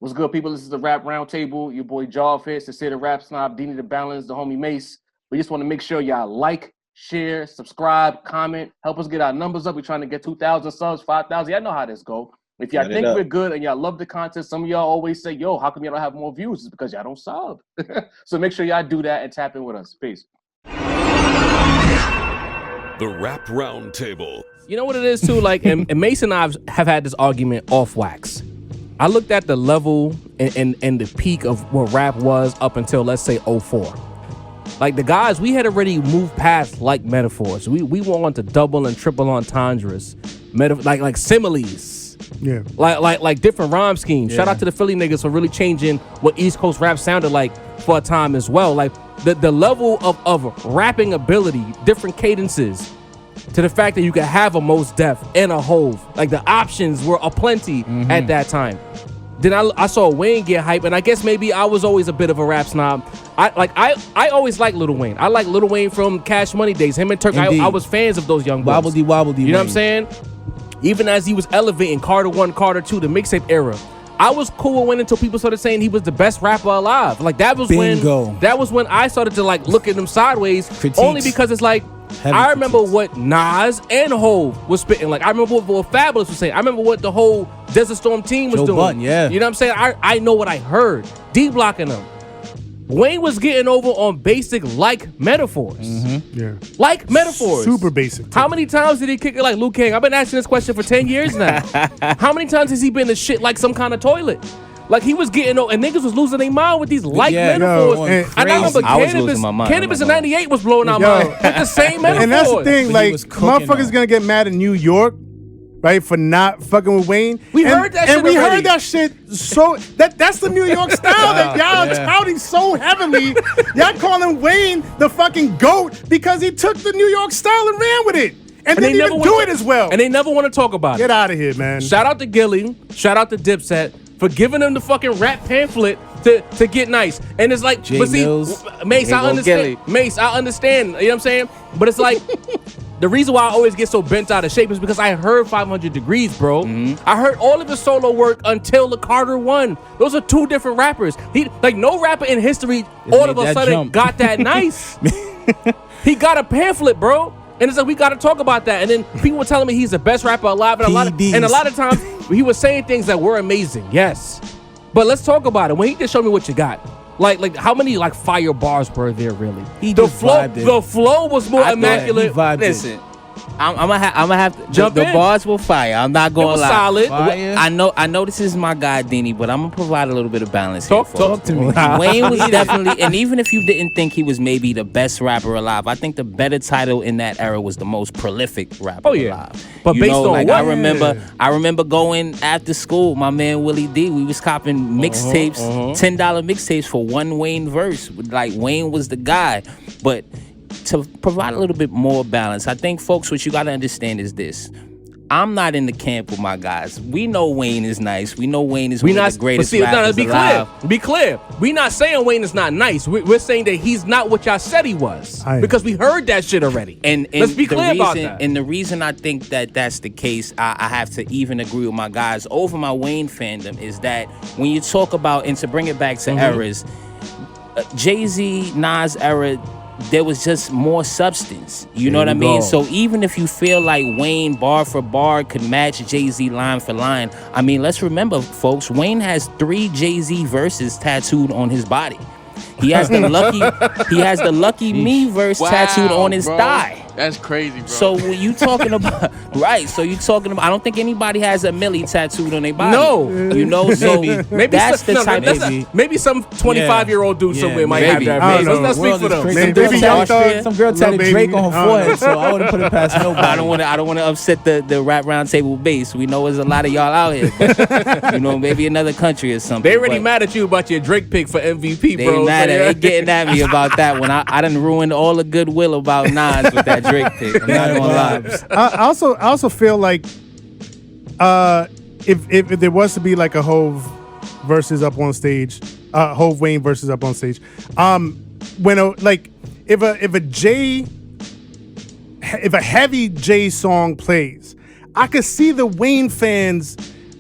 What's good, people? This is the Rap Roundtable. Your boy Jarvis, the City Rap Snob, Dini the Balance, the homie Mace. We just want to make sure y'all like, share, subscribe, comment, help us get our numbers up. We're trying to get 2,000 subs, 5,000. Y'all know how this go. If y'all think we're good and y'all love the content, some of y'all always say, yo, how come y'all don't have more views? It's because y'all don't sub. So make sure y'all do that and tap in with us. Peace. The Rap Roundtable. You know what it is, too? Like, and Mason and I have had this argument off wax. I looked at the level and the peak of what rap was up until, let's say, 04. Like, the guys, we had already moved past, like, metaphors. We went on to double and triple entendres. Like similes. Yeah. Like different rhyme schemes. Yeah. Shout out to the Philly niggas for really changing what East Coast rap sounded like for a time as well. Like, the level of rapping ability, different cadences, to the fact that you could have a Mos Def and a Hove. Like, the options were aplenty at that time. Then I saw Wayne get hype, and I guess maybe I was always a bit of a rap snob. I always liked Lil Wayne. I like Lil Wayne from Cash Money days. Him and Turk, I was fans of those young boys. Wobbledy. You know what I'm saying? Even as he was elevating Carter 1, Carter 2, the mixtape era, I was cool with Wayne until people started saying he was the best rapper alive. Like, that was when I started to, like, look at him sideways. Critiques. Only because it's like, I remember what Nas and Hove was spitting. Like, I remember what Fabulous was saying. I remember what the whole Desert Storm team was Joe doing. Budden, yeah. You know what I'm saying? I know what I heard. D-blocking them. Wayne was getting over on basic like metaphors. Yeah. Like metaphors. Super basic. How many times did he kick it like Liu Kang? I've been asking this question for 10 years now. How many times has he been to shit like some kind of toilet? Like, he was getting over, and niggas was losing their mind with these metaphors. And I remember Cannabis in 98 was blowing our mind with the same metaphors. And that's the thing, like, motherfuckers gonna get mad in New York, right, for not fucking with Wayne. We heard that shit and we already. heard that shit so that's the New York style that y'all touting so heavily. Y'all calling Wayne the fucking GOAT because he took the New York style and ran with it. And didn't even do it as well. And they never want to talk about it. Get out of here, man. Shout out to Gilly. Shout out to Dipset for giving them the fucking rap pamphlet to get nice. And it's like, but see, Mace, I understand. Mace, I understand. You know what I'm saying? But it's like, the reason why I always get so bent out of shape is because I heard 500 Degrees, bro. I heard all of his solo work until the Carter 1. Those are two different rappers. No rapper in history all of a sudden got that nice. He got a pamphlet, bro. And it's like, we got to talk about that. And then people were telling me he's the best rapper alive. And a lot of times, he was saying things that were amazing. Yes. But let's talk about it. When he just showed me what you got. Like how many, like, fire bars were there, really? The flow was more immaculate. Listen, I'm gonna have to jump in. The bars will fire. I'm not gonna lie. Solid. Fire. I know this is my guy, Dini, but I'm gonna provide a little bit of balance here. Talk to me. Wayne was definitely, and even if you didn't think he was maybe the best rapper alive, I think the better title in that era was the most prolific rapper alive. But based on what? I remember going after school. My man Willie D. We was copping mixtapes, $10 mixtapes for one Wayne verse. Like, Wayne was the guy, but to provide a little bit more balance, I think, folks, what you got to understand is this. I'm not in the camp with my guys. We know Wayne is nice. We know Wayne is one of the greatest rappers alive. Be clear. We're not saying Wayne is not nice. We're saying that he's not what y'all said he was. Because we heard that shit already. And let's be clear about that. And the reason I think that that's the case, I have to even agree with my guys over my Wayne fandom, is that when you talk about, and to bring it back to eras, Jay-Z, Nas era, there was just more substance. You know what I mean? So even if you feel like Wayne bar for bar could match Jay-Z line for line, I mean, let's remember, folks, Wayne has 3 Jay-Z verses tattooed on his body. He has the lucky Me verse tattooed on his thigh. That's crazy, bro. So when you talking about I don't think anybody has a Millie tattooed on their body. No. You know, so maybe that's the type of maybe some 25-year-old dude somewhere might have that. I don't know. Let's speak for them. Some girl tatted Drake on her forehead, so I wouldn't put it past nobody. I don't want to upset the Rap Roundtable base. We know there's a lot of y'all out here, but, you know, maybe another country or something. They already mad at you about your Drake pick for MVP, they bro. They getting at me about that one. I done ruined all the goodwill about Nas with that Drake pick. I'm not gonna lie. I also feel like if there was to be like a Hove versus up on stage, Hove Wayne versus up on stage, if a heavy J song plays, I could see the Wayne fans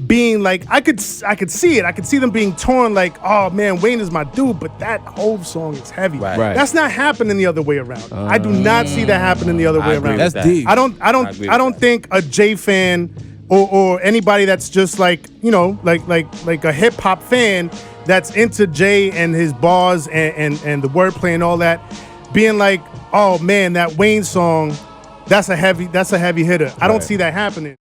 being like, I could see it. I could see them being torn like, oh man, Wayne is my dude, but that Hove song is heavy. Right. That's not happening the other way around. I do not see that happening the other way around. That's deep. I don't think a Jay fan or anybody that's just like, you know, like a hip hop fan that's into Jay and his bars and the wordplay and all that, being like, oh man, that Wayne song, that's a heavy hitter. I don't see that happening.